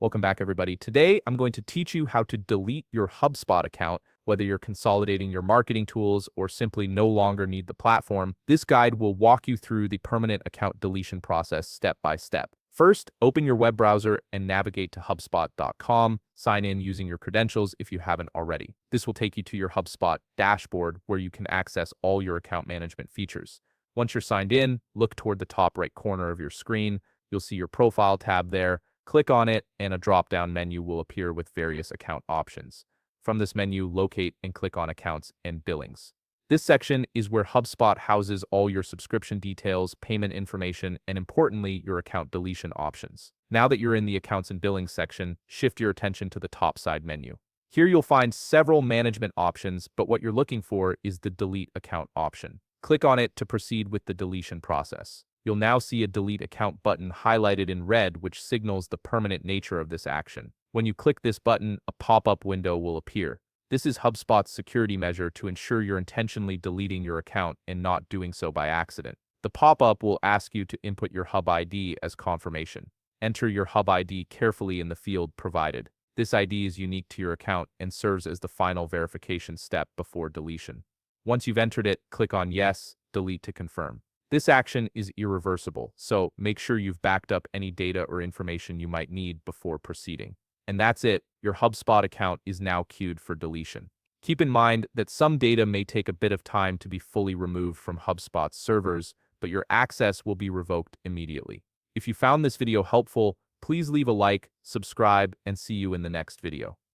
Welcome back, everybody. Today, I'm going to teach you how to delete your Hubspot account, whether you're consolidating your marketing tools or simply no longer need the platform. This guide will walk you through the permanent account deletion process step by step. First, open your web browser and navigate to hubspot.com. Sign in using your credentials if you haven't already. This will take you to your HubSpot dashboard where you can access all your account management features. Once you're signed in, look toward the top right corner of your screen. You'll see your profile tab there. Click on it and a drop-down menu will appear with various account options. From this menu, locate and click on Accounts and Billings. This section is where HubSpot houses all your subscription details, payment information, and importantly, your account deletion options. Now that you're in the Accounts and Billings section, shift your attention to the top side menu. Here you'll find several management options, but what you're looking for is the Delete Account option. Click on it to proceed with the deletion process. You'll now see a Delete Account button highlighted in red, which signals the permanent nature of this action. When you click this button, a pop-up window will appear. This is HubSpot's security measure to ensure you're intentionally deleting your account and not doing so by accident. The pop-up will ask you to input your Hub ID as confirmation. Enter your Hub ID carefully in the field provided. This ID is unique to your account and serves as the final verification step before deletion. Once you've entered it, click on Yes, Delete to confirm. This action is irreversible, so make sure you've backed up any data or information you might need before proceeding. And that's it, your HubSpot account is now queued for deletion. Keep in mind that some data may take a bit of time to be fully removed from HubSpot's servers, but your access will be revoked immediately. If you found this video helpful, please leave a like, subscribe, and see you in the next video.